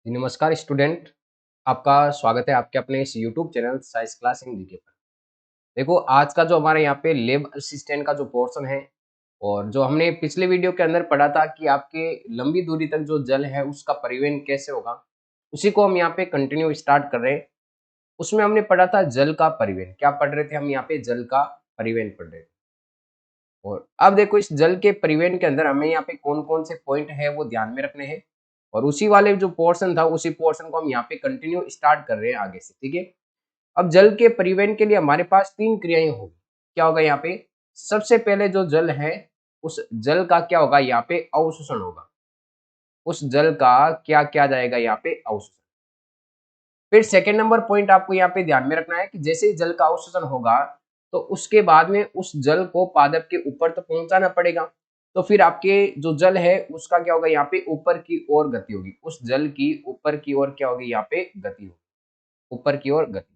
जी, नमस्कार स्टूडेंट। आपका स्वागत है आपके अपने इस YouTube channel science class in GK पर। देखो, आज का जो हमारे यहाँ पे लैब असिस्टेंट का जो पोर्शन है और जो हमने पिछले वीडियो के अंदर पढ़ा था कि आपके लंबी दूरी तक जो जल है उसका परिवहन कैसे होगा, उसी को हम यहाँ पे कंटिन्यू स्टार्ट कर रहे हैं। उसमें हमने पढ़ा था जल का परिवहन। क्या पढ़ रहे थे हम यहाँ पे? जल का परिवहन पढ़ रहे थे। और अब देखो, इस जल के परिवहन के अंदर हमें यहाँ पे कौन कौन से पॉइंट है वो ध्यान में रखने हैं। और उसी वाले जो पोर्शन था उसी पोर्शन को हम यहाँ पे कंटिन्यू स्टार्ट कर रहे हैं आगे से। ठीक है। अब जल के परिवहन के लिए हमारे पास तीन क्रियाएं होगी। क्या होगा यहाँ पे? सबसे पहले जो जल है उस जल का क्या होगा यहाँ पे? अवशोषण होगा। उस जल का क्या क्या जाएगा यहाँ पे? अवशोषण। फिर सेकेंड नंबर पॉइंट आपको यहाँ पे ध्यान में रखना है कि जैसे ही जल का अवशोषण होगा तो उसके बाद में उस जल को पादप के ऊपर तो पहुंचाना पड़ेगा। तो फिर आपके जो जल है उसका क्या होगा यहाँ पे? ऊपर की ओर गति होगी। उस जल की ऊपर की ओर क्या होगी यहाँ पे? गति होगी। ऊपर की ओर गति।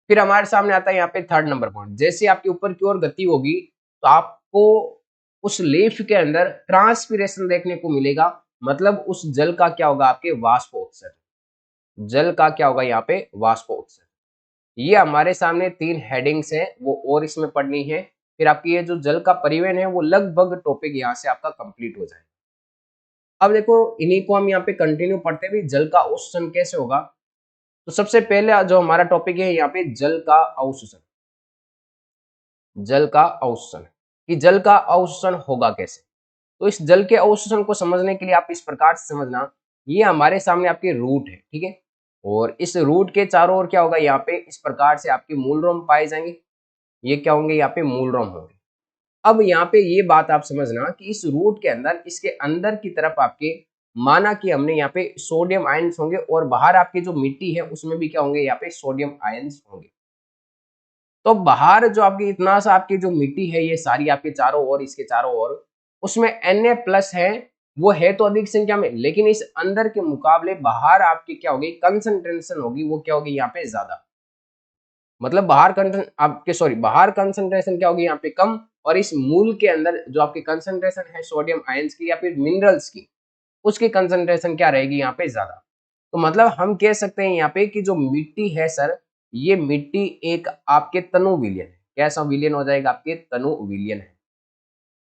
फिर हमारे सामने आता है यहाँ पे थर्ड नंबर पॉइंट। जैसे आपके ऊपर की ओर गति होगी तो आपको उस लीफ के अंदर ट्रांसपीरेशन देखने को मिलेगा। मतलब उस जल का क्या होगा? आपके वाष्पोत्सर्जन। जल का क्या होगा यहाँ पे? वाष्पोत्सर्जन। ये हमारे सामने तीन हेडिंग्स हैं, वो और इसमें पढ़नी है। फिर आपकी ये जो जल का परिवहन है वो लगभग टॉपिक यहाँ से आपका कंप्लीट हो जाएगा। अब देखो, इन्हीं को हम यहाँ पे कंटिन्यू पढ़ते हुए जल का अवशोषण कैसे होगा। तो सबसे पहले जो हमारा टॉपिक है यहाँ पे जल का अवशोषण। जल का अवशोषण कि जल का अवशोषण होगा कैसे। तो इस जल के अवशोषण को समझने के लिए आप इस प्रकार से समझना, ये हमारे सामने आपके रूट है। ठीक है। और इस रूट के चारों ओर क्या होगा यहाँ पे? इस प्रकार से आपके मूलरोम पाए जाएंगे। ये क्या होंगे? यहाँ पे मूलरोम होंगे। अब यहाँ पे ये बात आप समझना कि इस रूट के अंदर, इसके अंदर की तरफ आपके माना कि हमने यहाँ पे सोडियम आयंस होंगे और बाहर आपकी जो मिट्टी है उसमें भी क्या होंगे? यहाँ पे सोडियम आयंस होंगे। तो बाहर जो आपकी इतना सा आपकी जो मिट्टी है ये सारी आपके चारों ओर, इसके चारों ओर उसमें Na+ है, वो है तो अधिक संख्या में, लेकिन इस अंदर के मुकाबले बाहर आपकी क्या होगी? कंसंट्रेशन होगी, वो क्या होगी यहाँ पे? ज्यादा। मतलब बाहर कंसंट्रेशन क्या होगी यहाँ पे? कम। और इस मूल के अंदर जो आपकी कंसंट्रेशन है सोडियम आयंस की या फिर मिनरल्स की, उसकी कंसंट्रेशन क्या रहेगी यहाँ पे? ज्यादा। तो मतलब हम कह सकते हैं यहाँ पे कि जो मिट्टी है सर, ये मिट्टी एक आपके तनु विलयन है। कैसा विलयन हो जाएगा? आपके तनु विलयन है।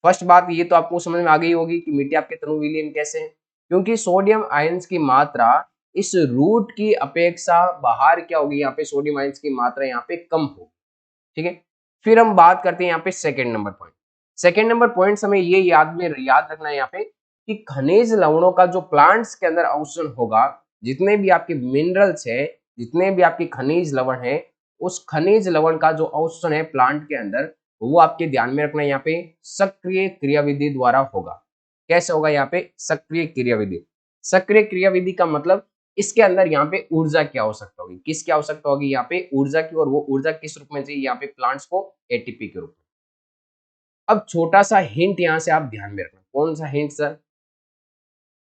फर्स्ट बात ये तो आपको समझ में आ गई होगी कि मिट्टी आपके तनु विलयन कैसे है, क्योंकि सोडियम आयंस की मात्रा इस रूट की अपेक्षा बाहर क्या होगी? यहाँ पे सोडियम आयंस की मात्रा यहाँ पे कम होगी। ठीक है। फिर हम बात करते हैं यहाँ पे second number point. Second number point हमें ये याद रखना है यहाँ पे कि खनिज लवणों का जो प्लांट्स के अंदर अवशोषण होगा, जितने भी आपके मिनरल्स है, जितने भी आपके खनिज लवण है, उस खनिज लवण का जो अवशोषण है प्लांट के अंदर, वो आपके ध्यान में रखना है यहाँ पे सक्रिय क्रियाविधि द्वारा होगा। कैसे होगा यहाँ पे? सक्रिय क्रियाविधि। सक्रिय क्रियाविधि का मतलब इसके अंदर यहाँ पे ऊर्जा की आवश्यकता होगी। किसकी आवश्यकता होगी? यहाँ पे ऊर्जा की। और वो ऊर्जा किस रूप में चाहिए? यहाँ पे प्लांट्स को एटीपी के रूप में। अब छोटा सा हिंट यहाँ से आप ध्यान में रखना। कौन सा हिंट सर?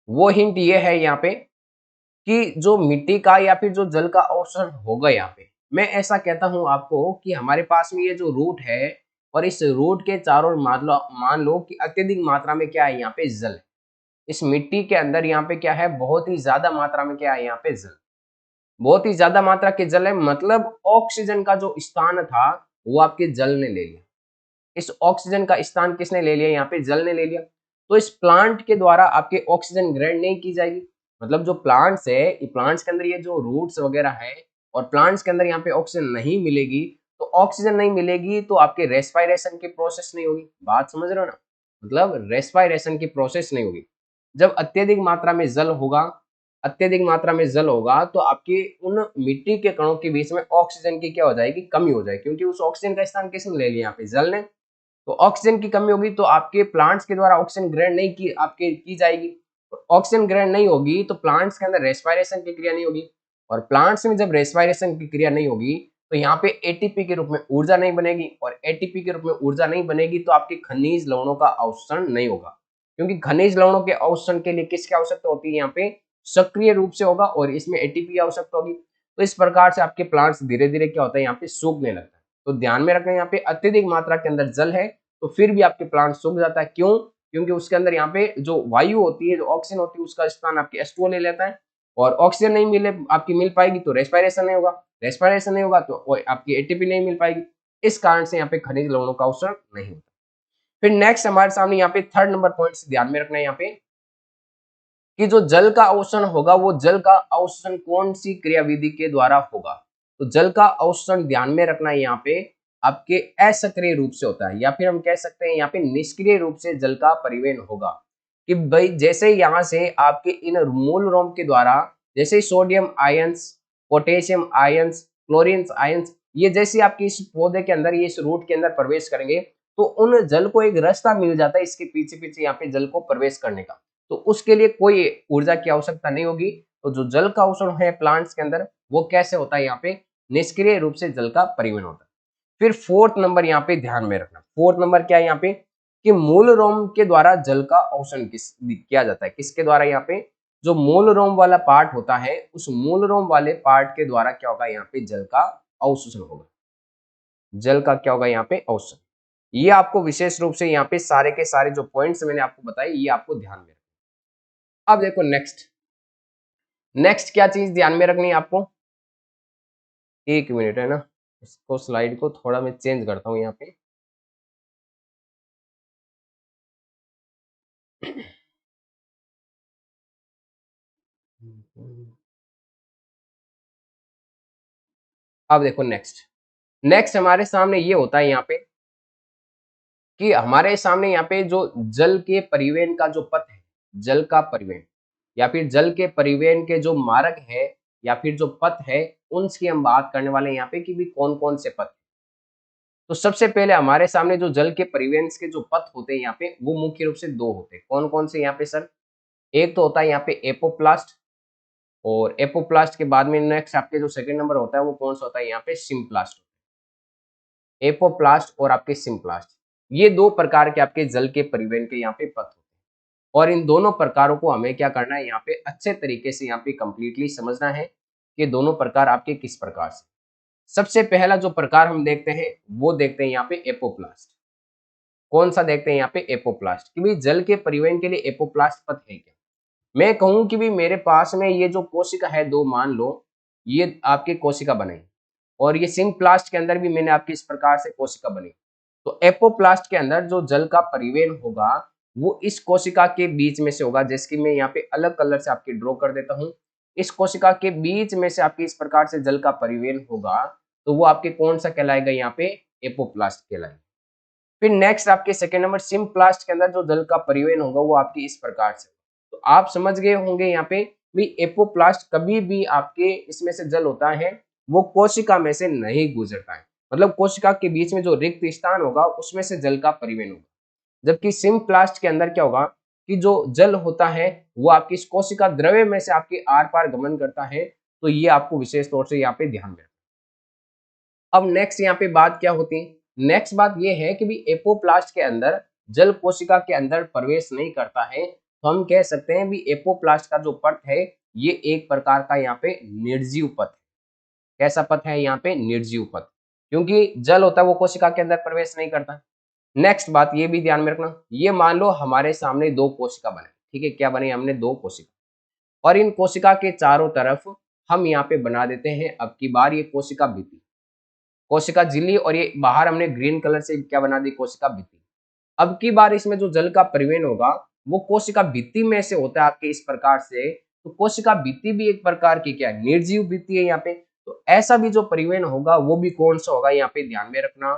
वो हिंट ये है यहाँ पे कि जो मिट्टी का या फिर जो जल का अवशोषण होगा यहाँ पे, मैं ऐसा कहता हूं आपको कि हमारे पास में ये जो रूट है और इस रूट के चारों ओर मान लो कि अत्यधिक मात्रा में क्या है? यहाँ पे जल है। इस मिट्टी के अंदर यहाँ पे क्या है? बहुत ही ज्यादा मात्रा में क्या है? यहाँ पे जल। बहुत ही ज्यादा मात्रा के जल है, मतलब ऑक्सीजन का जो स्थान था वो आपके जल ने ले लिया। इस ऑक्सीजन का स्थान किसने ले लिया? यहाँ पे जल ने ले लिया। तो इस प्लांट के द्वारा आपके ऑक्सीजन ग्रहण नहीं की जाएगी। मतलब जो प्लांट्स है, ये प्लांट्स के अंदर ये जो रूट्स वगैरह है और प्लांट्स के अंदर यहाँ पे ऑक्सीजन नहीं मिलेगी, तो ऑक्सीजन नहीं मिलेगी तो आपके रेस्पायरेशन की प्रोसेस नहीं होगी। बात समझ रहे हो ना? मतलब रेस्पायरेशन की प्रोसेस नहीं होगी। जब अत्यधिक मात्रा में जल होगा, अत्यधिक मात्रा में जल होगा तो आपके उन मिट्टी के कणों के बीच में ऑक्सीजन की क्या हो जाएगी? कमी हो जाएगी, क्योंकि उस ऑक्सीजन का स्थान किसने ले लिया? यहाँ पे जल ने। तो ऑक्सीजन की कमी होगी तो आपके प्लांट्स के द्वारा ऑक्सीजन ग्रहण नहीं की जाएगी। ऑक्सीजन ग्रहण नहीं होगी तो प्लांट्स के अंदर रेस्पायरेशन की क्रिया नहीं होगी। और प्लांट्स में जब रेस्पायरेशन की क्रिया नहीं होगी तो यहाँ पे एटीपी के रूप में ऊर्जा नहीं बनेगी। और एटीपी के रूप में ऊर्जा नहीं बनेगी तो आपके खनिज लवणों का अवशोषण नहीं होगा, क्योंकि खनिज लवणों के अवशोषण के लिए किसकी आवश्यकता होती है? यहाँ पे सक्रिय रूप से होगा और इसमें एटीपी की आवश्यकता होगी। तो इस प्रकार से आपके प्लांट्स धीरे धीरे क्या होता है? यहाँ पे सूखने लगता है। तो ध्यान में रखना, यहाँ पे अत्यधिक मात्रा के अंदर जल है तो फिर भी आपके प्लांट सूख जाता है। क्यों? क्योंकि उसके अंदर यहाँ पे जो वायु होती है, जो ऑक्सीजन होती है, उसका स्थान आपकी H2O ले लेता है, और ऑक्सीजन नहीं मिले आपकी मिल पाएगी तो रेस्पिरेशन नहीं होगा, रेस्पिरेशन नहीं होगा तो आपकी एटीपी नहीं मिल पाएगी। इस कारण से यहाँ पे खनिज लवणों का अवशोषण नहीं होता। फिर नेक्स्ट हमारे सामने यहाँ पे थर्ड नंबर पॉइंट ध्यान में रखना है यहाँ पे कि जो जल का अवशोषण होगा वो जल का अवशोषण कौन सी क्रियाविधि के द्वारा होगा। तो जल का अवशोषण ध्यान में रखना है यहाँ पे आपके असक्रिय रूप से होता है, या फिर हम कह सकते हैं यहाँ पे निष्क्रिय रूप से जल का परिवहन होगा। कि भाई जैसे यहाँ से आपके इन मूल रोम के द्वारा जैसे sodium ions, potassium ions, chlorine ions, ये जैसे आपके इस पौधे के अंदर, ये इस रूट के अंदर प्रवेश करेंगे तो उन जल को एक रास्ता मिल जाता है इसके पीछे पीछे यहाँ पे जल को प्रवेश करने का। तो उसके लिए कोई ऊर्जा की आवश्यकता नहीं होगी। तो जो जल का अवशोषण है प्लांट्स के अंदर वो कैसे होता है, यहाँ पे निष्क्रिय रूप से जल का परिवहन होता है। फिर फोर्थ नंबर यहाँ पे ध्यान में रखना, फोर्थ नंबर क्या है यहाँ पे कि मूल रोम के द्वारा जल का अवशोषण किया जाता है। किसके द्वारा, यहाँ पे जो मूल रोम वाला पार्ट होता है उस मूल रोम वाले पार्ट के द्वारा क्या होगा, यहाँ पे जल का अवशोषण होगा। जल का क्या होगा यहाँ पे अवशोषण। ये आपको विशेष रूप से यहाँ पे सारे के सारे जो पॉइंट्स मैंने आपको बताए ये आपको ध्यान में रखना। अब देखो नेक्स्ट, नेक्स्ट क्या चीज ध्यान में रखनी है आपको, एक मिनट है ना, इसको स्लाइड को थोड़ा मैं चेंज करता हूँ यहाँ पे। अब देखो नेक्स्ट, नेक्स्ट हमारे सामने ये होता है यहाँ पे कि हमारे सामने यहाँ पे जो जल के परिवहन का जो पथ है, जल का परिवहन या फिर जल के परिवहन के जो मार्ग है या फिर जो पथ है उनकी हम बात करने वाले हैं यहाँ पे कि भी कौन कौन से पथ। तो सबसे पहले हमारे सामने जो जल के परिवहन के जो पथ होते हैं यहाँ पे वो मुख्य रूप से दो होते हैं। कौन कौन से यहाँ पे सर, एक तो होता है यहाँ पे एपोप्लास्ट, और एपोप्लास्ट के बाद में नेक्स्ट आपके जो सेकंड नंबर होता है वो कौन सा होता है यहाँ पे सिम्प्लास्ट। एपोप्लास्ट और आपके सिम्प्लास्ट, ये दो प्रकार के आपके जल के परिवहन के यहाँ पे पथ होते हैं, और इन दोनों प्रकारों को हमें क्या करना है यहाँ पे अच्छे तरीके से यहाँ पे कंप्लीटली समझना है कि दोनों प्रकार आपके किस प्रकार से। सबसे पहला जो प्रकार हम देखते हैं वो देखते हैं यहाँ पे एपोप्लास्ट। कौन सा देखते हैं यहाँ पे, एपोप्लास्ट, कि भाई जल के परिवहन के लिए एपोप्लास्ट पथ है क्या। मैं कहूं कि भी मेरे पास में ये जो कोशिका है दो, मान लो ये आपकी कोशिका बनी, और ये सिम्प्लास्ट के अंदर भी मैंने आपकी इस प्रकार से कोशिका बनी। तो एपोप्लास्ट के अंदर जो जल का परिवहन होगा वो इस कोशिका के बीच में से होगा, जैसे कि मैं यहाँ पे अलग कलर से आपकी ड्रॉ कर देता हूँ। इस कोशिका के बीच में से आपकी इस प्रकार से जल का परिवहन होगा, तो वो आपके कौन सा कहलाएगा, यहाँ पे एपोप्लास्ट कहलाएगा। फिर नेक्स्ट आपके सेकेंड नंबर सिम्प्लास्ट के अंदर जो जल का परिवहन होगा वो आपकी इस प्रकार से। तो आप समझ गए होंगे यहाँ पे भी एपोप्लास्ट कभी भी आपके इसमें से जल होता है वो कोशिका में से नहीं गुजरता है, मतलब कोशिका के बीच में जो रिक्त स्थान होगा उसमें से जल का परिवहन होगा। जबकि सिम्प्लास्ट के अंदर क्या होगा कि जो जल होता है वो आपकी इस कोशिका द्रव्य में से आपके आर पार गमन करता है। तो ये आपको विशेष तौर से यहाँ पे ध्यान में। अब नेक्स्ट यहाँ पे बात क्या होती है, नेक्स्ट बात ये है कि भी एपोप्लास्ट के अंदर जल कोशिका के अंदर प्रवेश नहीं करता है, तो हम कह सकते हैं भी एपोप्लास्ट का जो पथ है ये एक प्रकार का यहाँ पे निर्जीव पथ है। कैसा पथ है यहाँ पे, निर्जीव पथ, क्योंकि जल होता है वो कोशिका के अंदर प्रवेश नहीं करता। नेक्स्ट बात ये भी ध्यान में रखना, ये मान लो हमारे सामने दो कोशिका बने, ठीक है, क्या बने, हमने दो कोशिका, और इन कोशिका के चारों तरफ हम यहाँ पे बना देते हैं अब की बार ये कोशिका भित्ति, कोशिका झिल्ली, और ये बाहर हमने ग्रीन कलर से क्या बना दी, कोशिका भित्ति। अब की बार इसमें जो जल का परिवहन होगा वो कोशिका भित्ति में से होता है आपके इस प्रकार से। तो कोशिका भित्ति भी एक प्रकार की क्या है, निर्जीव भित्ति है यहाँ पे। तो ऐसा भी जो परिवहन होगा वो भी कौन सा होगा, यहाँ पे ध्यान में रखना,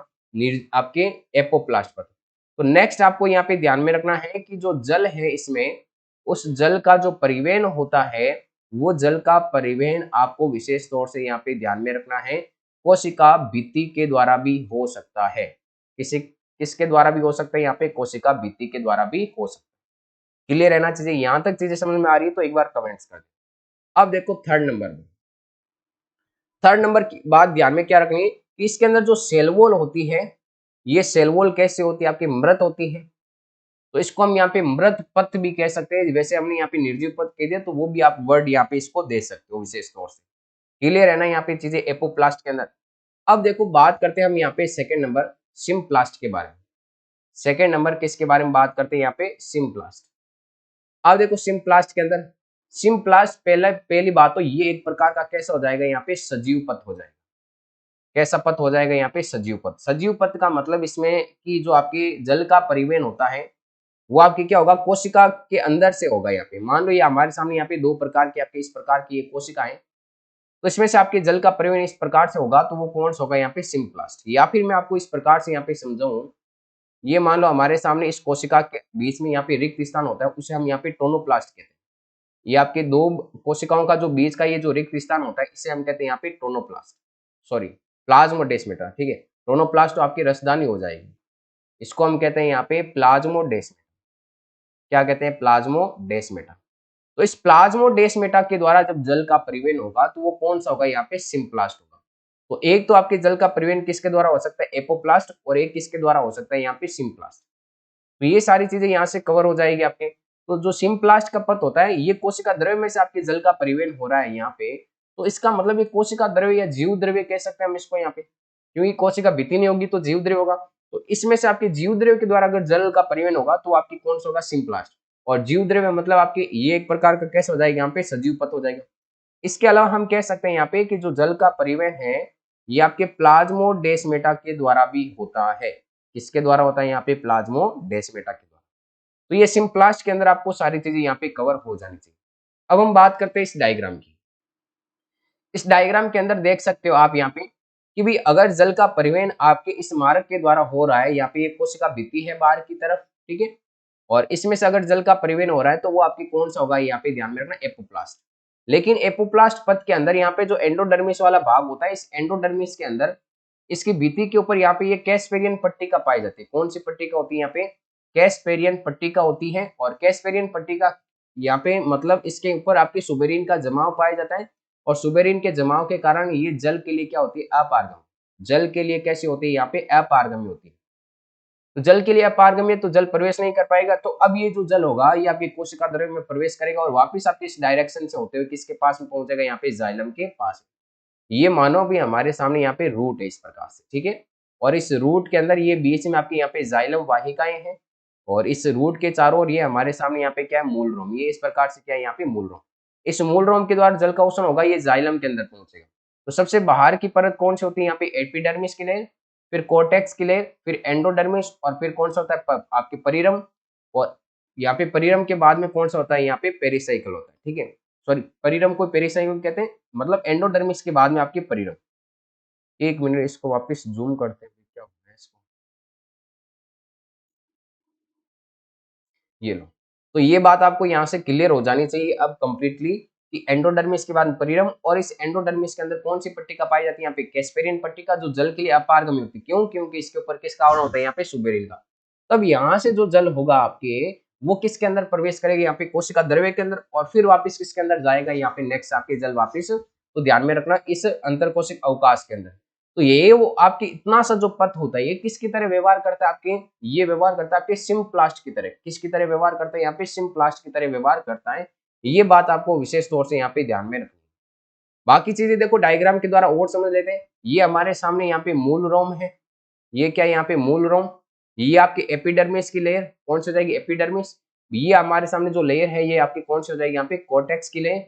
आपके एपोप्लास्ट पर। तो नेक्स्ट आपको यहाँ पे ध्यान में रखना है कि जो जल है इसमें उस जल का जो परिवहन होता है वो जल का परिवहन आपको विशेष तौर से यहाँ पे ध्यान में रखना है कोशिका भित्ति के द्वारा भी हो सकता है। किसके द्वारा भी हो सकता है, यहाँ पे कोशिका भित्ति के द्वारा भी हो सकता है। क्लियर रहना चाहिए, यहां तक चीजें समझ में आ रही है तो एक बार कमेंट्स कर दे। अब देखो थर्ड नंबर में, थर्ड नंबर की बात ध्यान में क्या रखनी है कि इसके अंदर जो सेल वॉल होती है ये सेल वॉल कैसे होती है, आपकी मृत होती है। तो इसको हम यहाँ पे मृत पथ भी कह सकते हैं, वैसे हमने यहाँ पे निर्जीव पथ कह दिया तो वो भी आप वर्ड यहाँ पे इसको दे सकते हो विशेष तौर से। क्लियर है ना यहाँ पे चीजें एपोप्लास्ट के अंदर। अब देखो बात करते हैं हम यहाँ पे सेकंड नंबर सिम्प्लास्ट के बारे में। सेकेंड नंबर किसके बारे में बात करते हैं यहाँ पे, सिम्प्लास्ट। अब देखो सिम्प्लास्ट के अंदर, सिम्प्लास्ट पहली बात तो ये एक प्रकार का कैसा हो जाएगा यहाँ पे, सजीव पथ हो जाएगा। कैसा पथ हो जाएगा यहाँ पे, सजीव पथ। सजीव पथ का मतलब इसमें कि जो आपकी जल का परिवहन होता है वो आपकी क्या होगा, कोशिका के अंदर से होगा। यहाँ पे मान लो ये हमारे सामने यहाँ पे दो प्रकार की आपके इस प्रकार की एक कोशिका है, तो इसमें से आपके जल का परिवहन इस प्रकार से होगा, तो वो कौन सा होगा यहाँ पे, सिम्प्लास्ट। या फिर मैं आपको इस प्रकार से यहाँ पे समझाऊं, ये मान लो हमारे सामने इस कोशिका के बीच में यहाँ पे रिक्त स्थान होता है, उसे हम यहाँ पे टोनोप्लास्ट कहते हैं। ये आपके दो कोशिकाओं का जो बीच का ये जो रिक्त स्थान होता है, इसे हम कहते हैं यहाँ पे टोनोप्लास्ट, सॉरी प्लाज्मोडेस्माटा, ठीक है। टोनोप्लास्ट तो आपकी रसदानी हो जाएगी, इसको हम कहते हैं यहाँ पे प्लाज्मोडेस्माटा। क्या कहते हैं, प्लाज्मोडेस्माटा। तो इस प्लाज्मोडेस्माटा के द्वारा जब जल का परिवहन होगा तो वो कौन सा होगा, यहाँ पे सिम्प्लास्ट होगा। तो एक तो आपके जल का परिवहन किसके द्वारा हो सकता है, एपोप्लास्ट, और एक किसके द्वारा हो सकता है यहाँ पे, सिम्प्लास्ट। तो ये सारी चीजें यहाँ से कवर हो जाएगी आपके। तो जो सिम्प्लास्ट का पथ होता है, ये कोशिका द्रव्य में से आपके जल का परिवहन हो रहा है यहाँ पे, तो इसका मतलब ये कोशिका द्रव्य या जीव द्रव्य कह सकते हैं हम इसको यहाँ पे, क्योंकि कोशिका भित्ति नहीं होगी तो जीव द्रव्य होगा। तो इसमें से आपके जीव द्रव्य के द्वारा अगर जल का परिवहन होगा तो आपकी कौन सा होगा, सिम्प्लास्ट। और जीव द्रव्य मतलब आपके ये एक प्रकार का कैसे हो जाएगा यहाँ पे, सजीव पथ हो जाएगा। इसके अलावा हम कह सकते हैं यहाँ पे कि जो जल का परिवहन है ये आपके प्लाज्मोडेस्माटा के द्वारा भी होता है। किसके द्वारा होता है यहाँ पे, प्लाज्मोडेस्माटा के द्वारा। तो ये सिम्प्लास्ट के अंदर आपको सारी चीजें यहाँ पे कवर हो जानी चाहिए। अब हम बात करते हैं इस डायग्राम की। इस डायग्राम के अंदर देख सकते हो आप यहाँ पे कि भी अगर जल का परिवहन आपके इस मार्ग के द्वारा हो रहा है, यहाँ पे ये कोशिका भित्ति है बाहर की तरफ, ठीक है, और इसमें से अगर जल का परिवहन हो रहा है तो वो आपकी कौन सा होगा, यहाँ पे ध्यान में रखना, एपोप्लास्ट। लेकिन एपोप्लास्ट पथ के अंदर यहाँ पे जो एंडोडर्मिस वाला भाग होता है, इस एंडोडर्मिस के अंदर इसकी भित्ति के ऊपर यहाँ पे ये कैस्पेरियन पट्टिका पाई जाती है। कौन सी पट्टिका होती है यहाँ पे, कैस्पेरियन पट्टिका होती है। और कैस्पेरियन पट्टिका यहाँ पे मतलब इसके ऊपर आपके सुबेरिन का जमाव पाया जाता है, और सुबेरिन के जमाव के कारण ये जल के लिए क्या होती है, अपारगम्य। जल के लिए कैसी होती है, यहाँ पे अपारगम्य होती है। तो जल के लिए अपारगम्य, तो जल प्रवेश नहीं कर पाएगा। तो अब ये जो जल होगा ये आपकी कोशिका द्रव्य में प्रवेश करेगा और वापस आपके इस डायरेक्शन से होते हुए किसके पास में पहुंचेगा, यहाँ पे जाइलम के पास। ये मानो भी हमारे सामने यहाँ पे रूट है इस प्रकार से, ठीक है। और इस रूट के अंदर ये बीच में आपके यहाँ पे जाइलम वाहिकाएं हैं, और इस रूट के चारों ओर ये हमारे सामने यहाँ पे क्या है, मूल रोम। ये इस प्रकार से क्या है, यहाँ पे मूल रोम। इस मूल रोम के द्वारा जल का अवशोषण होगा, ये जाइलम के अंदर पहुंचेगा। तो सबसे बाहर की परत कौन सी होती है, यहाँ पे एपिडर्मिस की लेयर, फिर कोर्टेक्स की लेयर, फिर एंडोडर्मिस, और फिर कौन सा होता है आपके परिरम। और यहाँ पे परिरम के बाद में कौन सा होता है, यहाँ पे पेरिसाइकल होता है, ठीक है। सॉरी, परिरम को पेरिसाइकल कहते हैं, मतलब एंडोडर्मिस के बाद में आपके परिरम। एक मिनट, इसको वापस जूम करते हैं, क्या होता है इसको, ये लो। तो ये बात आपको यहाँ से क्लियर हो जानी चाहिए अब कंप्लीटली कि एंडोडर्मिस के बाद परिरम, और इस एंडोडर्मिस के अंदर कौन सी पट्टिका पाई जाती है, यहाँ पे कैस्पेरियन पट्टिका, जो जल के लिए अपारगम्य होती है। क्यों, क्योंकि इसके ऊपर किसका आवरण होता है, यहाँ पे सुबेरिन का। तब यहाँ से जो जल होगा आपके, वो किसके अंदर प्रवेश करेगा, यहाँ पे कोशिका द्रव्य के अंदर, और फिर वापस किसके अंदर जाएगा, यहाँ पे नेक्स्ट आपके जल वापस, तो ध्यान में रखना, इस अंतरकोशिक अवकाश के अंदर। तो ये वो आपके इतना सा जो पथ होता है, ये किसकी तरह व्यवहार करता है आपके, ये व्यवहार करता है आपके सिम्प्लास्ट की तरह। किसकी तरह व्यवहार करता है, यहाँ पे सिम्प्लास्ट की तरह व्यवहार करता है। ये बात आपको विशेष तौर से यहाँ पे ध्यान में रखनी है। बाकी चीजें देखो डायग्राम के द्वारा और समझ लेते हैं। ये हमारे सामने यहाँ पे मूल रोम है, ये क्या है, यहाँ पे मूल रोम। ये आपके एपिडर्मिस की लेयर कौन सी हो जाएगी, एपिडर्मिस। ये हमारे सामने जो लेयर है ये आपकी कौन सी हो जाएगी, यहाँ पे कोर्टेक्स की लेयर।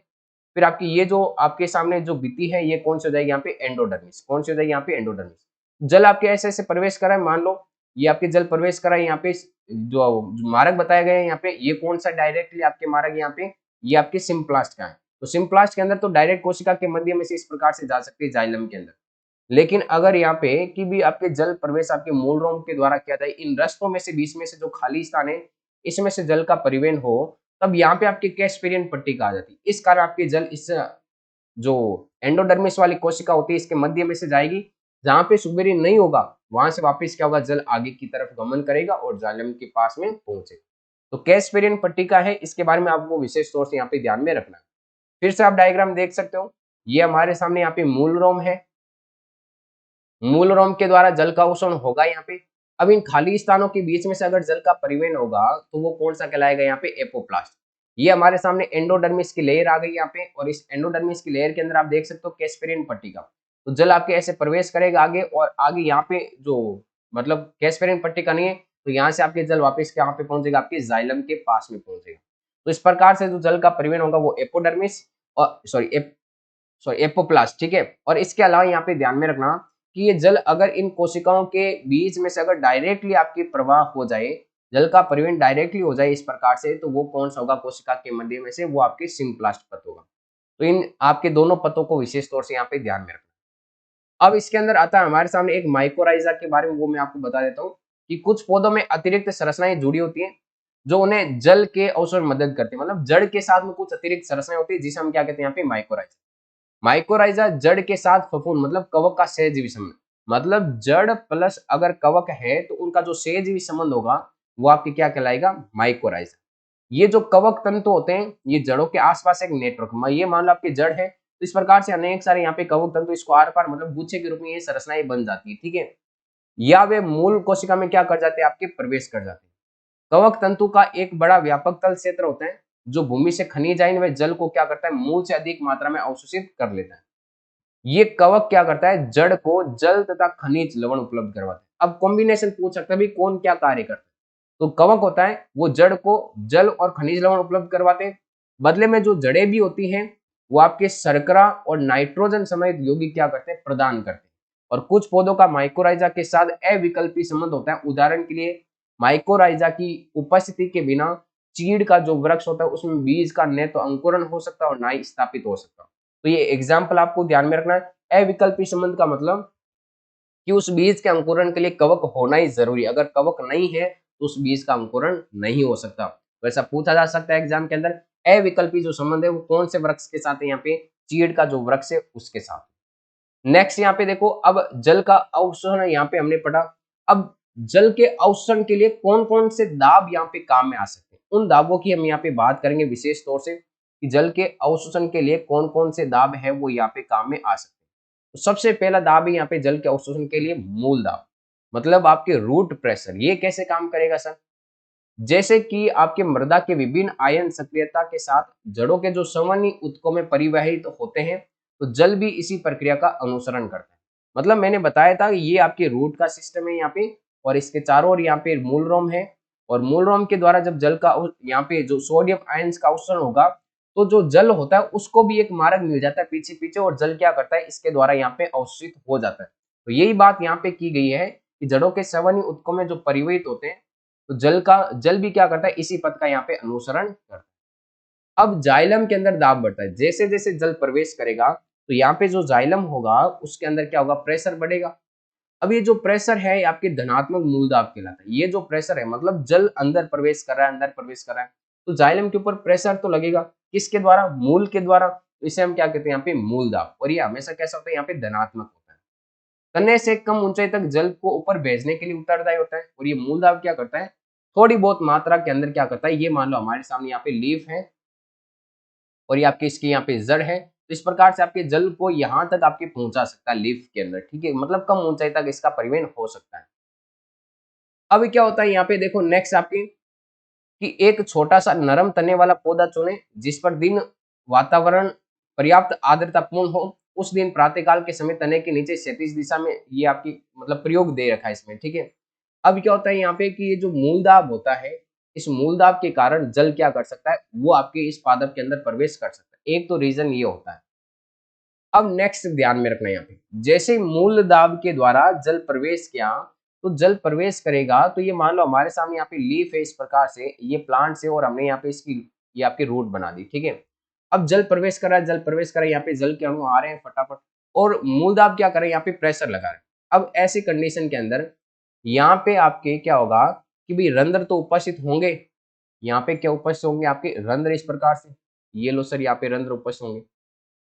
फिर आपकी ये जो आपके सामने जो भित्ति है ये कौन सी हो जाएगी, यहाँ पे एंडोडर्मिस। कौन सी हो जाएगी, यहाँ पे एंडोडर्मिस। जल आपके ऐसे ऐसे प्रवेश करा है, मान लो ये आपके जल प्रवेश करा है, यहाँ पे जो मार्ग बताए गए हैं यहाँ पे, ये कौन सा डायरेक्टली आपके मार्ग यहाँ पे, ये आपके सिम्प्लास्ट का है। तो सिम्प्लास्ट के अंदर तो डायरेक्ट कोशिका के मध्य में से इस प्रकार से जा सकती है जाइलम के अंदर। लेकिन अगर यहाँ पे कि भी आपके जल प्रवेश आपके मूल रोम के द्वारा किया जाए, इन रस्तों में से बीच में से जो खाली स्थान है इसमें से जल का परिवहन हो, तब यहाँ पे आपकी कैस्पेरियन पट्टिका आ जाती है। इस कारण आपके जल इस जो एंडोडर्मिस वाली कोशिका होती है इसके मध्य में से जाएगी, जहां पे सुबेरिन नहीं होगा वहां से वापस क्या होगा, जल आगे की तरफ गमन करेगा और जाइलम के पास में पहुंचेगा। तो कैस्पेरियन पट्टिका है, इसके बारे में आपको विशेष तौर से यहाँ पे ध्यान में रखना है। फिर से आप डायग्राम देख सकते हो, ये हमारे सामने यहाँ पे मूल रोम है। मूल रोम के द्वारा जल का अवशोषण होगा यहाँ पे। अब इन खाली स्थानों के बीच में से अगर जल का परिवहन होगा तो वो कौन सा कहलाएगा, यहाँ पे एपोप्लास्ट। ये हमारे सामने एंडोडर्मिस की लेयर आ गई यहाँ पे, और इस एंडोडर्मिस की लेयर के अंदर आप देख सकते हो कैस्पेरियन पट्टिका। तो जल आपके ऐसे प्रवेश करेगा आगे, और आगे यहाँ पे जो मतलब कैस्पेरियन पट्टिका नहीं है, तो यहाँ से आपके जल वापस कहाँ पे पहुंचेगा, आपके जाइलम के पास में पहुंचेगा। तो इस प्रकार से जो जल का परिवहन होगा वो एपोडर्मिस और सॉरी एपोप्लास्ट, ठीक है। और इसके अलावा यहाँ पे ध्यान में रखना कि ये जल अगर इन कोशिकाओं के बीच में से अगर डायरेक्टली आपकी प्रवाह हो जाए, जल का परिवहन डायरेक्टली हो जाए इस प्रकार से, तो वो कौन सा होगा कोशिका के मध्य में से, वो आपके सिम्प्लास्ट पथ होगा। तो इन आपके दोनों पथों को विशेष तौर से यहाँ पे ध्यान में रखना। अब इसके अंदर आता है हमारे सामने एक माइकोराइजा के बारे में, वो मैं आपको बता देता हूँ कि कुछ पौधों में अतिरिक्त संरचनाएं जुड़ी होती हैं जो उन्हें जल के अवसर में मदद करती है, मतलब जड़ के साथ में कुछ अतिरिक्त संरचनाएं होती है जिसे हम क्या कहते हैं यहाँ पे माइकोराइजा। माइकोराइजा जड़ के साथ फफूंद मतलब कवक का सहजीवी संबंध, मतलब जड़ प्लस अगर कवक है तो उनका जो सहजीवी संबंध होगा वो आपके क्या कहलाएगा, माइकोराइजा। ये जो कवक तंतु होते हैं ये जड़ों के आसपास एक नेटवर्क, ये मान लो आपकी जड़ है तो इस प्रकार से अनेक सारे यहाँ पे कवक तंतु इसको आर पार मतलब गुच्छे के रूप में ये संरचनाएं बन जाती है, ठीक है। या वे मूल कोशिका में क्या कर जाते हैं, आपके प्रवेश कर जाते हैं। कवक तंतु का एक बड़ा व्यापक तल क्षेत्र होता है जो भूमि से खनिज आयन व जल को क्या करता है, मूल से अधिक मात्रा में अवशोषित कर लेता है। ये कवक क्या करता है, जड़ को जल तथा खनिज लवण उपलब्ध करवाता है। अब कॉम्बिनेशन पूछ सकता है भाई कौन क्या कार्य करता है, तो कवक होता है वो जड़ को जल और खनिज लवण उपलब्ध करवाते हैं। बदले में जो जड़ें भी होती हैं वो आपके शर्करा और नाइट्रोजन समेत यौगिक क्या करते हैं, प्रदान करते हैं। और कुछ पौधों का माइकोराइजा के साथ अविकल्पी संबंध होता है। उदाहरण के लिए माइकोराइजा की उपस्थिति के बिना चीड़ का जो वृक्ष होता है उसमें बीज का न तो अंकुरण हो सकता है और ना ही स्थापित हो सकता। तो ये एग्जाम्पल आपको ध्यान में रखना है। अविकल्पी संबंध का मतलब कि उस बीज के अंकुरण के लिए कवक होना ही जरूरी है, अगर कवक नहीं है तो उस बीज का अंकुरण नहीं हो सकता। तो ऐसा पूछा जा सकता है एग्जाम के अंदर, अविकल्पी जो संबंध है वो कौन से वृक्ष के साथ है, यहाँ पे चीड़ का जो वृक्ष है उसके साथ। नेक्स्ट यहाँ पे देखो, अब जल का अवशोषण यहाँ पे हमने पढ़ा। अब जल के अवशोषण के लिए कौन कौन से दाब यहाँ पे काम में आ सकते हैं, उन दाबों की हम यहाँ पे बात करेंगे विशेष तौर से कि जल के अवशोषण के लिए कौन कौन से दाब है वो यहाँ पे काम में आ सकते हैं। तो सबसे पहला दाब है यहाँ पे जल के अवशोषण के लिए मूल दाब, मतलब आपके रूट प्रेशर। ये कैसे काम करेगा सर, जैसे कि आपके मृदा के विभिन्न आयन सक्रियता के साथ जड़ों के जो संवहनी ऊतकों में परिवहित होते हैं, तो जल भी इसी प्रक्रिया का अनुसरण करता है। मतलब मैंने बताया था ये आपके रूट का सिस्टम है यहाँ पे, और इसके चारों ओर यहाँ पे मूल रोम है, और मूल रोम के द्वारा जब जल का यहाँ पे जो सोडियम आयंस का अवशोषण होगा तो जो जल होता है उसको भी एक मार्ग मिल जाता है पीछे पीछे, और जल क्या करता है इसके द्वारा यहाँ पे अवशोषित हो जाता है। तो यही बात यहाँ पे की गई है कि जड़ों के संवहनी ऊतकों में जो परिवहित होते हैं तो जल भी क्या करता है इसी पथ का यहाँ पे अनुसरण करता है। अब जाइलम के अंदर दाब बढ़ता है, जैसे जैसे जल प्रवेश करेगा तो यहाँ पे जो जाइलम होगा उसके अंदर क्या होगा, प्रेशर बढ़ेगा। अब ये जो प्रेशर है ये आपके धनात्मक मूल दाब कहलाता है। ये जो प्रेशर है मतलब जल अंदर प्रवेश कर रहा है, अंदर प्रवेश कर रहा है, तो जाइलम के ऊपर प्रेशर तो लगेगा, किसके द्वारा, मूल के द्वारा। तो इसे हम क्या कहते हैं यहाँ पे मूल दाब, और ये हमेशा कैसा होता है यहाँ पे धनात्मक होता है। तने से कम ऊंचाई तक जल को ऊपर भेजने के लिए उत्तरदायी होता है। और ये मूल दाब क्या करता है, थोड़ी बहुत मात्रा के अंदर क्या करता है, ये मान लो हमारे सामने यहाँ पे लीफ है और ये आपकी इसकी यहाँ पे जड़ है, तो इस प्रकार से आपके जल को यहाँ तक आपके पहुंचा सकता है लीफ के अंदर, ठीक है, मतलब कम ऊंचाई तक इसका परिवहन हो सकता है। अब क्या होता है यहाँ पे देखो नेक्स्ट आपके कि एक छोटा सा नरम तने वाला पौधा चुने जिस पर दिन वातावरण पर्याप्त आर्द्रतापूर्ण हो। उस दिन प्रातःकाल के समय तने के नीचे क्षैतिज दिशा में ये आपकी मतलब प्रयोग दे रखा है इसमें, ठीक है। अब क्या होता है यहाँ पे कि ये जो मूलदाब होता है, इस मूलदाब के कारण जल क्या कर सकता है, वो आपके इस पादप के अंदर प्रवेश कर सकता है। एक तो रीजन ये होता है। अब नेक्स्ट ध्यान में रखना यहाँ पे, जैसे मूल दाब के द्वारा जल प्रवेश किया तो जल प्रवेश करेगा, तो ये मान लो हमारे सामने यहाँ पे लीफ है इस प्रकार से, ये प्लांट से, और हमने यहाँ पे इसकी ये आपकी रूट बना दी, ठीक है। अब जल प्रवेश कर रहा है, जल प्रवेश कर रहा है, यहाँ पे जल के अणु आ रहे हैं फटाफट, और मूल दाब क्या कर रहे हैं, यहाँ पे प्रेशर लगा रहे हैं। अब ऐसी कंडीशन के अंदर यहाँ पे आपके क्या होगा कि भाई रंध्र तो उपस्थित होंगे, यहाँ पे क्या उपस्थित होंगे आपके रंध्र इस प्रकार से, ये लो सर यहाँ पे रंध्र उपस्थित होंगे।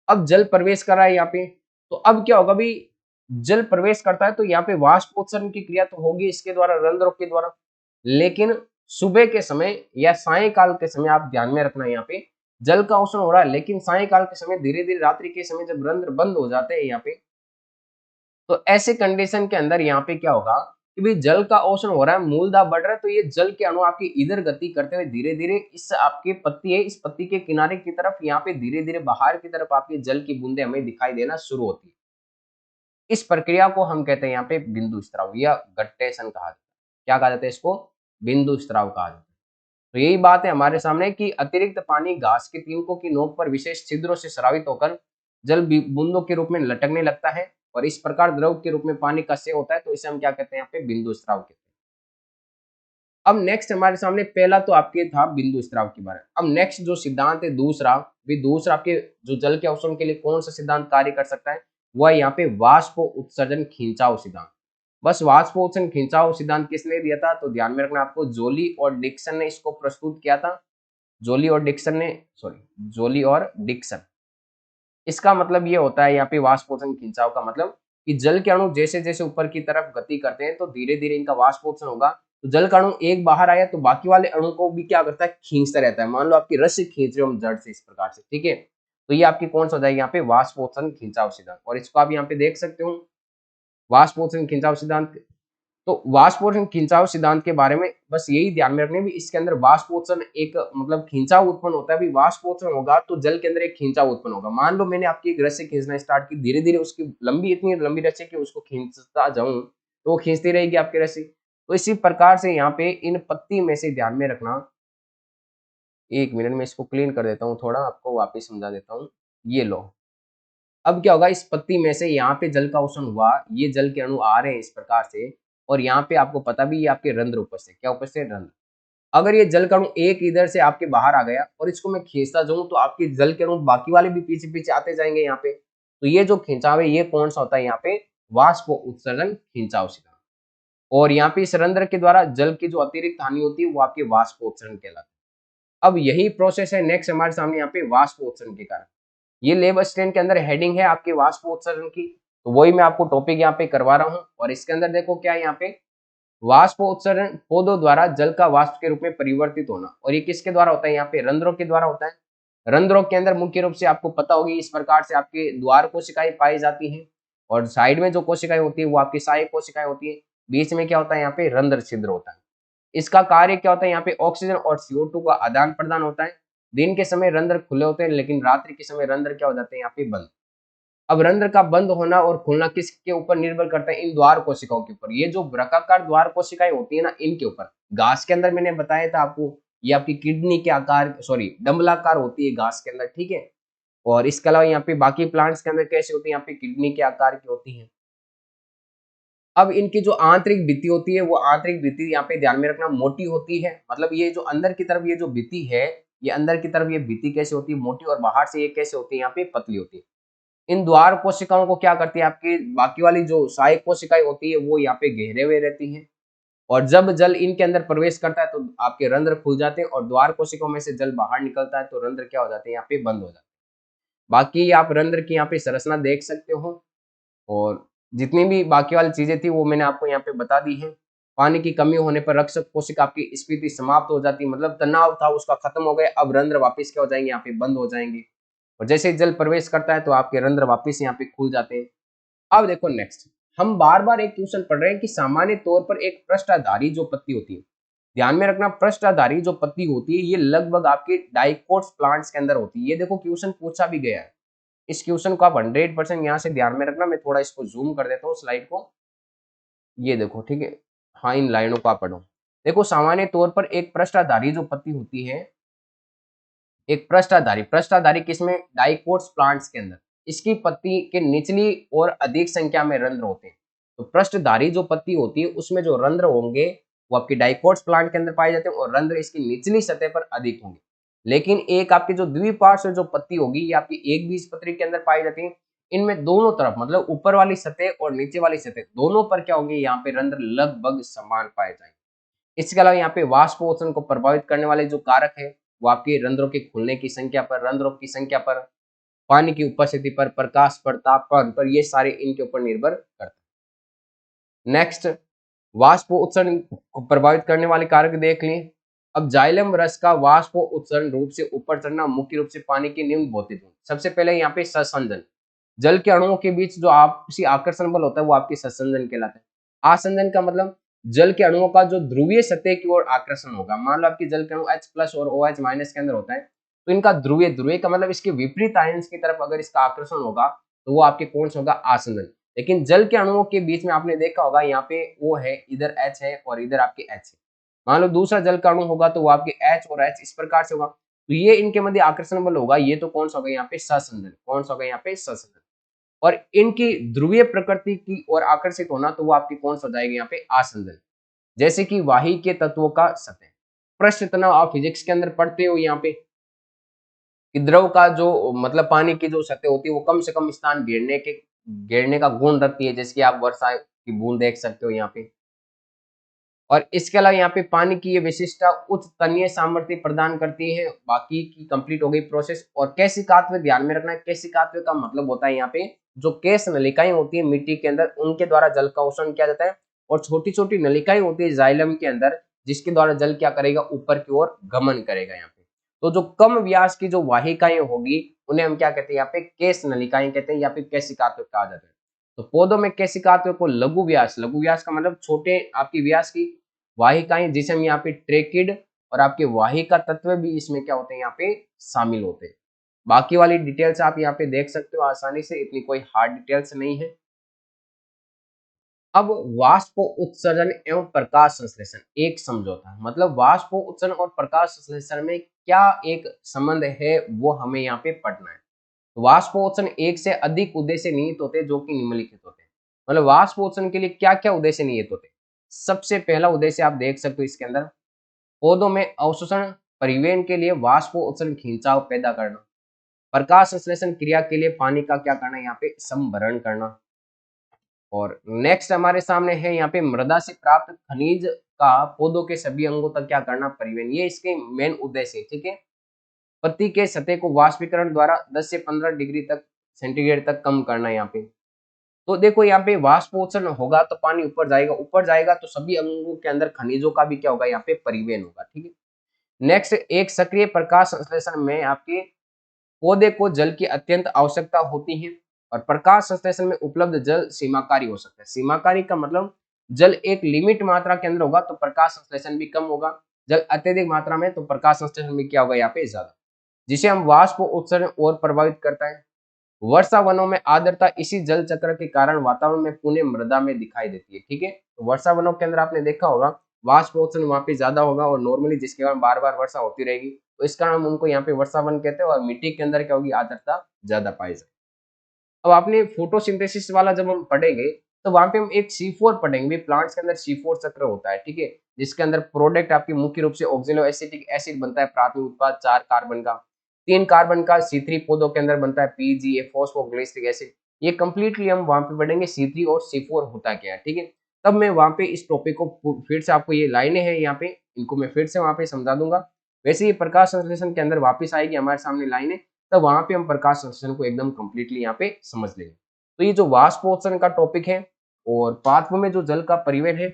अब जल प्रवेश कर रहा है यहाँ पे, तो अब क्या होगा भाई, जल प्रवेश करता है तो यहाँ पे वाष्पोत्सर्जन की क्रिया तो होगी इसके द्वारा, रंध्रों के द्वारा। लेकिन सुबह के समय या सायकाल के समय आप ध्यान में रखना, यहाँ पे जल का अवशोषण हो रहा है, लेकिन सायकाल के समय धीरे धीरे रात्रि के समय जब रंध्र बंद हो जाते हैं यहाँ पे, तो ऐसे कंडीशन के अंदर यहाँ पे क्या होगा कि भाई जल का अवशोषण हो रहा है, मूल दाब बढ़ रहा है, तो ये जल के अणु आपकी इधर गति करते हुए धीरे धीरे इस आपके पत्ती है, इस पत्ती के किनारे की तरफ यहाँ पे धीरे धीरे बाहर की तरफ आपके जल की बूंदे हमें दिखाई देना शुरू होती है। इस प्रक्रिया को हम कहते हैं यहाँ पे बिंदु स्त्राव या गट्टेशन कहा जाता है। क्या कहा जाता है इसको, बिंदु स्राव कहा जाता है। तो यही बात है हमारे सामने कि अतिरिक्त पानी घास के तिनकों की नोक पर विशेष छिद्रों से स्रावित होकर जल बूंदों के रूप में लटकने लगता है और इस प्रकार द्रव के रूप में पानी का क्षय होता है। तो इसे हम क्या कहते हैं, यहाँ पे बिंदु स्राव कहते हैं। अब नेक्स्ट हमारे सामने पहला तो आपके था बिंदु स्राव के बारे में। अब नेक्स्ट जो सिद्धांत है दूसरा, भी दूसरा आपके जो जल के अवसरण के लिए कौन सा सिद्धांत कार्य कर सकता है, वह यहाँ पे वाष्प उत्सर्जन खिंचाव सिद्धांत। बस वाष्प उत्सर्जन खिंचाव सिद्धांत किसने दिया था, तो ध्यान में रखना आपको, जोली और डिक्सन ने इसको प्रस्तुत किया था। जोली और डिक्सन ने, सॉरी, जोली और डिक्सन। इसका मतलब ये होता है यहाँ पे वाष्पोत्सर्जन खिंचाव का मतलब कि जल के अणु जैसे जैसे ऊपर की तरफ गति करते हैं तो धीरे धीरे इनका वाष्पोत्सर्जन होगा। तो जल का अणु एक बाहर आया तो बाकी वाले अणु को भी क्या करता है, खींचता रहता है। मान लो आपकी रस्सी खींच रहे हो हम जड़ से इस प्रकार से, ठीक है, तो ये आपकी कौन सा हो जाएगा यहाँ पे, वाष्पोत्सर्जन खिंचाव सिद्धांत। और इसको आप यहाँ पे देख सकते हो, वाष्पोत्सर्जन खिंचाव सिद्धांत। तो वाष्पोत्सर्जन खिंचाव सिद्धांत के बारे में बस यही ध्यान में रखने भी, इसके अंदर वाष्पोत्सर्जन एक मतलब खिंचाव उत्पन्न होता है। भी वाष्पोत्सर्जन होगा तो जल के अंदर एक खिंचाव उत्पन्न होगा। मान लो मैंने आपकी एक रस्सी खींचना स्टार्ट की, धीरे धीरे उसकी लंबी, इतनी लंबी रस्सी कि उसको खींचता जाऊं तो वो खींचती रहेगी आपकी रस्सी। तो इसी प्रकार से यहाँ पे इन पत्ती में से ध्यान में रखना, एक मिनट में इसको क्लीन कर देता हूँ, थोड़ा आपको वापिस समझा देता हूँ। ये लो, अब क्या होगा, इस पत्ती में से यहाँ पे जल का अवशोषण हुआ, ये जल के अणु आ रहे हैं इस प्रकार से, और यहाँ पे आपको पता भी, ये आपके रंध्र उपस्थित, क्या उपस्थित, रंध्र। अगर ये जल का अणु एक इधर से आपके बाहर आ गया और इसको मैं खींचता जाऊं तो आपके जल के अणु बाकी वाले भी पीछे पीछे आते जाएंगे यहाँ पे। तो ये जो खिंचाव है ये कौन सा होता है, यहाँ पे वाष्प उत्सर्जन खिंचाव सिद्धांत। और यहाँ पे इस रंध्र के द्वारा जल की जो अतिरिक्त हानि होती है वो आपके वाष्प उत्सर्जन कहलाता है। अब यही प्रोसेस है नेक्स्ट हमारे सामने यहाँ पे वाष्प उत्सर्जन के कारण। ये लेब असिस्टेंट के अंदर हेडिंग है आपके वाष्प उत्सर्जन की, तो वही मैं आपको टॉपिक यहाँ पे करवा रहा हूँ। और इसके अंदर देखो क्या है, यहाँ पे वाष्प उत्सर्जन पौधों द्वारा जल का वाष्प के रूप में परिवर्तित होना। और ये किसके द्वारा होता है, यहाँ पे रंध्रों के द्वारा होता है। रंध्रों के अंदर मुख्य रूप से आपको पता होगी इस प्रकार से आपके द्वार कोशिकाएं पाई जाती हैं, और साइड में जो कोशिकाएं होती है वो आपकी सहायक कोशिकाएं होती है। बीच में क्या होता है, यहाँ पे रंध्र छिद्र होता है। इसका कार्य क्या होता है, यहाँ पे ऑक्सीजन और CO2 का आदान प्रदान होता है। दिन के समय रंध्र खुले होते हैं लेकिन रात्रि के समय रंध्र क्या हो जाते हैं, यहाँ पे बंद। अब रंध्र का बंद होना और खुलना किसके ऊपर निर्भर करता है, इन द्वार कोशिकाओं के ऊपर। ये जो वृक्काकार द्वार कोशिकाएं होती है ना, इनके ऊपर। घास के अंदर मैंने बताया था आपको, ये आपकी किडनी के आकार, सॉरी, डंबलाकार होती है घास के अंदर, ठीक है। और इसके अलावा यहाँ पे बाकी प्लांट्स के अंदर कैसे होती है, यहाँ पे किडनी के आकार की होती है। अब इनकी जो आंतरिक भित्ति होती है वो आंतरिक भित्ति यहाँ पे ध्यान में रखना मोटी होती है। मतलब ये जो अंदर की तरफ ये जो भित्ति है, ये अंदर की तरफ ये भित्ति कैसे होती है, मोटी, और बाहर से ये कैसे होती है, यहाँ पे पतली होती है। इन द्वार कोशिकाओं को क्या करती है, आपकी बाकी वाली जो सहायक कोशिकाएं होती है वो यहाँ पे घेरे हुए रहती हैं। और जब जल इनके अंदर प्रवेश करता है तो आपके रंध्र खुल जाते हैं, और द्वार कोशिकाओं में से जल बाहर निकलता है तो रंध्र क्या हो जाते हैं, यहाँ पे बंद हो जाते हैं। बाकी आप रंध्र की यहाँ पे संरचना देख सकते हो, और जितनी भी बाकी वाली चीजें थी वो मैंने आपको यहाँ पे बता दी है। पानी की कमी होने पर रक्षक कोशिका आपकी स्फीति समाप्त हो जाती है, मतलब तनाव था उसका खत्म हो गया। अब रंध्र वापस क्या हो जाएंगे, यहाँ पे बंद हो जाएंगे। और जैसे जल प्रवेश करता है तो आपके रंध्र वापस यहाँ पे खुल जाते हैं। अब देखो नेक्स्ट, हम बार बार एक क्वेश्चन पढ़ रहे हैं कि सामान्य तौर पर एक पृष्ठाधारी जो पत्ती होती है, ध्यान में रखना, पृष्ठाधारी जो पत्ती होती है ये लगभग आपके डाइकोट्स प्लांट्स के अंदर होती है। ये देखो क्वेश्चन पूछा भी गया है। इस क्वेश्चन को आप 100% यहाँ से ध्यान में रखना। मैं थोड़ा इसको जूम कर देता हूँ स्लाइड को, ये देखो, ठीक है। हाँ, इन लाइनों को आप पढ़ो। देखो, सामान्य तौर पर एक पृष्ठाधारी जो पत्ती होती है, एक पृष्ठाधारी किसमें, डाइकोट्स प्लांट्स के अंदर, इसकी पत्ती के निचली और अधिक संख्या में रंध्र होते हैं। तो पृष्ठधारी जो पत्ती होती है उसमें जो रंध्र होंगे वो आपके डाइकोट्स प्लांट के अंदर पाए जाते हैं, और रंध्र इसकी निचली सतह पर अधिक होंगे। लेकिन एक आपकी जो द्विपार्श्व जो पत्ती होगी ये आपकी एक बीजपत्री के अंदर पाई जाती है। इनमें दोनों तरफ, मतलब ऊपर वाली सतह और नीचे वाली सतह, दोनों पर क्या होंगे, यहाँ पे रंध्र लगभग समान पाए जाएंगे। इसके अलावा यहाँ पे वाष्पोत्सर्जन को प्रभावित करने वाले जो कारक है वो आपके रंध्रों के खुलने की संख्या पर, रंध्रों की संख्या पर, पानी की उपस्थिति पर, प्रकाश पर, तापमान पर, ये सारे इनके ऊपर निर्भर करते हैं। नेक्स्ट, वाष्प उत्सर्जन को प्रभावित करने वाले कारक देख लिए। अब जाइलम रस का वाष्प उत्सर्जन रूप से ऊपर चढ़ना मुख्य रूप से पानी के निम्न भौतिक गुण। सबसे पहले यहाँ पे ससंजन, जल के अणुओं के बीच जो आपसी आकर्षण बल होता है वो आपकी ससंजन कहलाता है। आसंजन का मतलब जल के अणुओं का जो ध्रुवीय सतह की ओर आकर्षण होगा। मान लो आपकी जल के अणु H+ और OH- के अंदर होता है, तो इनका ध्रुवीय, ध्रुवीय का मतलब इसके विपरीत आयंस की तरफ अगर इसका आकर्षण होगा तो वो आपके कौन सा होगा, आसंजन। लेकिन जल के अणुओं के बीच में आपने देखा होगा यहाँ पे वो है, इधर H है और इधर आपके H है, मान लो दूसरा जल का अणु होगा तो वो आपके H और H इस प्रकार से होगा, तो ये इनके मध्य आकर्षण बल होगा, ये तो कौन सा होगा यहाँ पे सहसंबंध, कौन सा होगा यहाँ पे सहसंबंध। और इनकी ध्रुवीय प्रकृति की ओर आकर्षित होना तो वो आपकी कौन सा हो जाएगी यहाँ पे आसंजन। जैसे कि वाही के तत्वों का सतह, पृष्ठ तनाव आप फिजिक्स के अंदर पढ़ते हो यहाँ पे कि द्रव का जो मतलब पानी की जो सतह होती है वो कम से कम स्थान घेरने का गुण रखती है, जैसे कि आप वर्षा की बूंद देख सकते हो यहाँ पे। और इसके अलावा यहाँ पे पानी की ये विशिष्टता उच्च तन्य सामर्थ्य प्रदान करती है। बाकी की कंप्लीट हो गई प्रोसेस। और केशिकात्व ध्यान में रखना है, केशिकात्व का मतलब होता है यहाँ पे जो केश नलिकाएं होती है मिट्टी के अंदर उनके द्वारा जल का अवशोषण किया जाता है, और छोटी छोटी नलिकाएं होती है जाइलम के अंदर जिसके द्वारा जल क्या करेगा ऊपर की ओर गमन करेगा यहाँ पे। तो जो कम व्यास की जो वाहिकाएं होगी उन्हें हम क्या कहते हैं यहाँ पे केश नलिकाएं कहते हैं या फिर केशिकात्व कहा जाता है। तो पौधों में केशिकात्व को लघु व्यास का मतलब छोटे आपकी व्यास की वाहिकाएं जिसे हम यहाँ पे ट्रेकिड और आपके वाहिका तत्व भी इसमें क्या होते हैं यहाँ पे शामिल होते हैं। बाकी वाली डिटेल्स आप यहाँ पे देख सकते हो आसानी से, इतनी कोई हार्ड डिटेल्स नहीं है। अब वाष्प उत्सर्जन एवं प्रकाश संश्लेषण एक समझौता, मतलब वाष्प उत्सर्जन और प्रकाश संश्लेषण में क्या एक संबंध है वो हमें यहाँ पे पढ़ना है। वाष्पोत्सर्जन एक से अधिक उद्देश्य निहित होते हैं जो कि निम्नलिखित होते हैं। मतलब वाष्पोत्सर्जन के लिए क्या क्या उद्देश्य निहित होते हैं। सबसे पहला उद्देश्य आप देख सकते हो इसके अंदर पौधों में अवशोषण परिवहन के लिए वाष्पोत्सर्जन खिंचाव पैदा करना, प्रकाश संश्लेषण क्रिया के लिए पानी का क्या करना यहाँ पे संभरण करना। और नेक्स्ट हमारे सामने है यहाँ पे मृदा से प्राप्त खनिज का पौधों के सभी अंगों तक क्या करना परिवहन, ये इसके मेन उद्देश्य है। ठीक है, पत्ती के सतह को वाष्पीकरण द्वारा 10 से 15 डिग्री तक सेंटीग्रेड तक कम करना है यहाँ पे। तो देखो यहाँ पे वाष्पोत्सर्जन होगा तो पानी ऊपर जाएगा तो सभी अंगों के अंदर खनिजों का भी क्या होगा यहाँ पे परिवहन होगा। ठीक है, नेक्स्ट एक सक्रिय प्रकाश संश्लेषण में आपके पौधे को जल की अत्यंत आवश्यकता होती है, और प्रकाश संश्लेषण में उपलब्ध जल सीमाकारी हो सकता है। सीमाकारी का मतलब जल एक लिमिट मात्रा के अंदर होगा तो प्रकाश संश्लेषण भी कम होगा, जल अत्यधिक मात्रा में तो प्रकाश संश्लेषण भी क्या होगा यहाँ पे ज्यादा, जिसे हम वाष्प उत्सर्जन और प्रभावित करता है। वर्षा वनों में आर्द्रता इसी जल चक्र के कारण वातावरण में पुणे मृदा में दिखाई देती है। ठीक है, तो वर्षा वनों के अंदर आपने देखा होगा वाष्प उत्सर्जन वहां पे ज्यादा होगा और नॉर्मली जिसके कारण बार बार वर्षा होती रहेगी तो इस कारण हम उनको यहाँ पे वर्षा वन कहते हैं, और मिट्टी के अंदर क्या होगी आर्द्रता ज्यादा पाई जाए। अब आपने फोटोसिंथेसिस वाला जब हम पढ़ेंगे तो वहां पे हम एक C4 पढ़ेंगे, प्लांट्स के अंदर C4 चक्र होता है। ठीक है, जिसके अंदर प्रोडक्ट आपकी मुख्य रूप से ऑक्सिलो एसिटिक एसिड बनता है, प्राथमिक उत्पाद 4 कार्बन का, 3 कार्बन का C3 पौधों के अंदर बनता है PGA फॉस्फोग्लिसरिक एसिड। ये कंप्लीटली हम वहां पे पढ़ेंगे C3 और C4 होता क्या है। ठीक है, तब मैं वहां पे इस टॉपिक को फिर से आपको ये लाइनें हैं यहाँ पे इनको मैं फिर से वहां पे समझा दूंगा। वैसे ही प्रकाश संश्लेषण के अंदर वापस आएगी हमारे सामने लाइनें, तब वहां पे हम प्रकाश संश्लेषण को एकदम कंप्लीटली यहाँ पे समझ लेंगे। तो ये जो वाष्पोत्सर्जन का टॉपिक है और पार्ट में जो जल का परिवहन है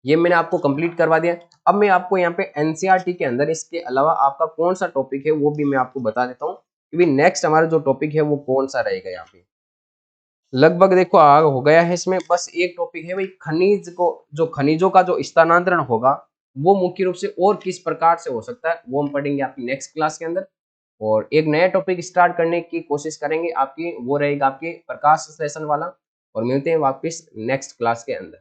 ये मैंने आपको कंप्लीट करवा दिया। अब मैं आपको यहाँ पे एनसीईआरटी के अंदर इसके अलावा आपका कौन सा टॉपिक है वो भी मैं आपको बता देता हूँ कि नेक्स्ट हमारा जो टॉपिक है वो कौन सा रहेगा। यहाँ पे लगभग देखो आग हो गया है, इसमें बस एक टॉपिक है भाई खनिजों का जो स्थानांतरण होगा वो मुख्य रूप से और किस प्रकार से हो सकता है वो हम पढ़ेंगे आपकी नेक्स्ट क्लास के अंदर। और एक नया टॉपिक स्टार्ट करने की कोशिश करेंगे आपकी, वो रहेगा आपके प्रकाश संश्लेषण वाला। और मिलते हैं वापस नेक्स्ट क्लास के अंदर।